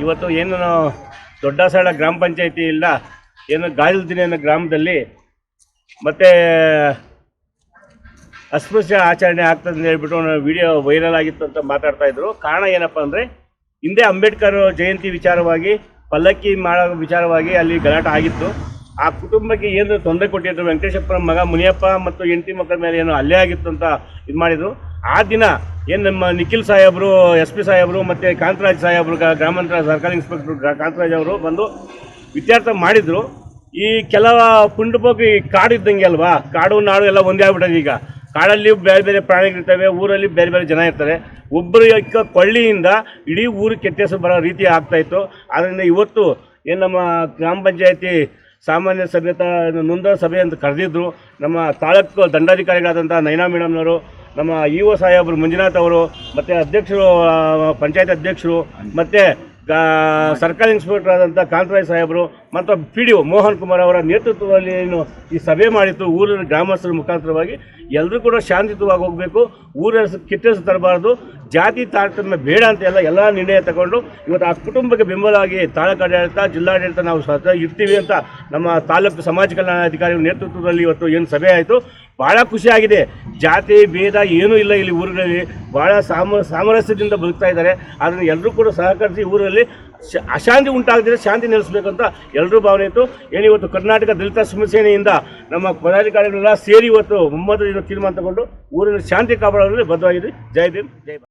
ಇವತ್ತು ಏನು ದೊಡ್ಡಸಳ ಗ್ರಾಮ ಪಂಚಾಯತಿ ಇಲ್ಲ ಏನು ಗಾಜಲ್ದಿನಿ ಅನ್ನೋ ಗ್ರಾಮದಲ್ಲಿ ಮತ್ತೆ ಅಸ್ಪೃಶ್ಯ ಆಚರಣೆ ಆಗ್ತದೆ ಅಂತ ಹೇಳ್ಬಿಟ್ಟು ವಿಡಿಯೋ ವೈರಲ್ ಆಗಿತ್ತು ಅಂತ ಮಾತಾಡ್ತಾ ಇದ್ರು. ಕಾರಣ ಏನಪ್ಪ ಅಂದರೆ ಹಿಂದೆ ಅಂಬೇಡ್ಕರ್ ಜಯಂತಿ ವಿಚಾರವಾಗಿ ಪಲ್ಲಕ್ಕಿ ಮಾಡೋ ವಿಚಾರವಾಗಿ ಅಲ್ಲಿ ಗಲಾಟೆ ಆಗಿತ್ತು. ಆ ಕುಟುಂಬಕ್ಕೆ ಏನು ತೊಂದರೆ ಕೊಟ್ಟಿದ್ರು, ವೆಂಕಟೇಶಪ್ಪನ ಮಗ ಮುನಿಯಪ್ಪ ಮತ್ತು ಹೆಂಡತಿ ಮಕ್ಕಳ ಮೇಲೆ ಏನು ಹಲ್ಲೆ ಆಗಿತ್ತು ಅಂತ ಇದು ಮಾಡಿದರು. ಆ ದಿನ ಏನು ನಮ್ಮ ನಿಖಿಲ್ ಸಾಹೇಬರು, SP ಸಾಹೇಬರು ಮತ್ತು ಕಾಂತರಾಜ್ ಸಾಹೇಬರು, ಗ್ರಾಮಾಂತರ ಸರ್ಕಾರಿ ಇನ್ಸ್ಪೆಕ್ಟರ್ ಕಾಂತರಾಜ್ ಅವರು ಬಂದು ವಿಚಾರ ಮಾಡಿದರು. ಈ ಕೆಲವು ಪುಂಡುಪೋಗಿ ಕಾಡು ಇದ್ದಂಗೆ ಅಲ್ವಾ, ಕಾಡು ನಾಡು ಎಲ್ಲ ಒಂದೇ ಆಗ್ಬಿಟ್ಟದೆ. ಈಗ ಕಾಡಲ್ಲಿ ಬೇರೆ ಬೇರೆ ಪ್ರಾಣಿಗಳಿರ್ತವೆ, ಊರಲ್ಲಿ ಬೇರೆ ಬೇರೆ ಜನ ಇರ್ತಾರೆ. ಒಬ್ಬರು ಕೊಳ್ಳಿಯಿಂದ ಇಡೀ ಊರಿಗೆ ಕೆಟ್ಟ ಹೆಸರು ಬರೋ ರೀತಿ ಆಗ್ತಾಯಿತ್ತು. ಆದ್ದರಿಂದ ಇವತ್ತು ಏನು ನಮ್ಮ ಗ್ರಾಮ ಪಂಚಾಯತಿ ಸಾಮಾನ್ಯ ಸಭ್ಯತ ನೊಂದ ಸಭೆ ಅಂತ ಕರೆದಿದ್ರು. ನಮ್ಮ ತಾಲೂಕು ದಂಡಾಧಿಕಾರಿಗಳಾದಂಥ ನೈನಾ ಮೇಡಮ್ನವರು, ನಮ್ಮ EO ಸಾಹೇಬರು ಮಂಜುನಾಥ್ ಅವರು, ಮತ್ತು ಅಧ್ಯಕ್ಷರು, ಪಂಚಾಯತ್ ಅಧ್ಯಕ್ಷರು, ಮತ್ತು ಸರ್ಕಾರಿ ಇನ್ಸ್ಪೆಕ್ಟರ್ ಆದಂಥ ಕಾಂತರಾಜ್ ಸಾಹೇಬರು ಮತ್ತು PDO ಮೋಹನ್ ಕುಮಾರ್ ಅವರ ನೇತೃತ್ವದಲ್ಲಿ ಏನು ಈ ಸಭೆ ಮಾಡಿತ್ತು ಊರಿನ ಗ್ರಾಮಸ್ಥರ ಮುಖಾಂತರವಾಗಿ ಎಲ್ಲರೂ ಕೂಡ ಶಾಂತಿಯುತವಾಗಿ ಹೋಗಬೇಕು, ಊರ ಕೆಟ್ಟ ತರಬಾರ್ದು, ಜಾತಿ ತಾರತಮ್ಯ ಬೇಡ ಅಂತ ಎಲ್ಲ ನಿರ್ಣಯ ತಗೊಂಡು ಇವತ್ತು ಆ ಕುಟುಂಬಕ್ಕೆ ಬೆಂಬಲವಾಗಿ ತಾಲೂಕು ಆಡಳಿತ, ಜಿಲ್ಲಾಡಳಿತ ನಾವು ಇರ್ತೀವಿ ಅಂತ ನಮ್ಮ ತಾಲೂಕು ಸಮಾಜ ಕಲ್ಯಾಣಾಧಿಕಾರಿಗಳ ನೇತೃತ್ವದಲ್ಲಿ ಇವತ್ತು ಏನು ಸಭೆ ಆಯಿತು. ಭಾಳ ಖುಷಿಯಾಗಿದೆ. ಜಾತಿ ಭೇದ ಏನೂ ಇಲ್ಲ ಇಲ್ಲಿ ಊರುಗಳಲ್ಲಿ, ಭಾಳ ಸಾಮರಸ್ಯದಿಂದ ಬದುಕ್ತಾ ಇದ್ದಾರೆ. ಅದನ್ನು ಎಲ್ಲರೂ ಕೂಡ ಸಹಕರಿಸಿ ಊರಲ್ಲಿ ಅಶಾಂತಿ ಉಂಟಾಗದಿದ್ರೆ ಶಾಂತಿ ನೆಲೆಸಬೇಕಂತ ಎಲ್ಲರೂ ಭಾವನೆ ಇತ್ತು. ಇವತ್ತು ಕರ್ನಾಟಕ ದಲಿತ ಸಮಸ್ಯೆಯಿಂದ ನಮ್ಮ ಪದಾಧಿಕಾರಿಗಳೆಲ್ಲ ಸೇರಿ ಇವತ್ತು ಒಮ್ಮತದಿಂದ ತೀರ್ಮಾನ ತಗೊಂಡು ಊರಿನ ಶಾಂತಿ ಕಾಪಾಡೋದ್ರಲ್ಲಿ ಬದ್ಧವಾಗಿದ್ವಿ. ಜೈ ಭೀಮ್, ಜೈ ಭಾರತ್.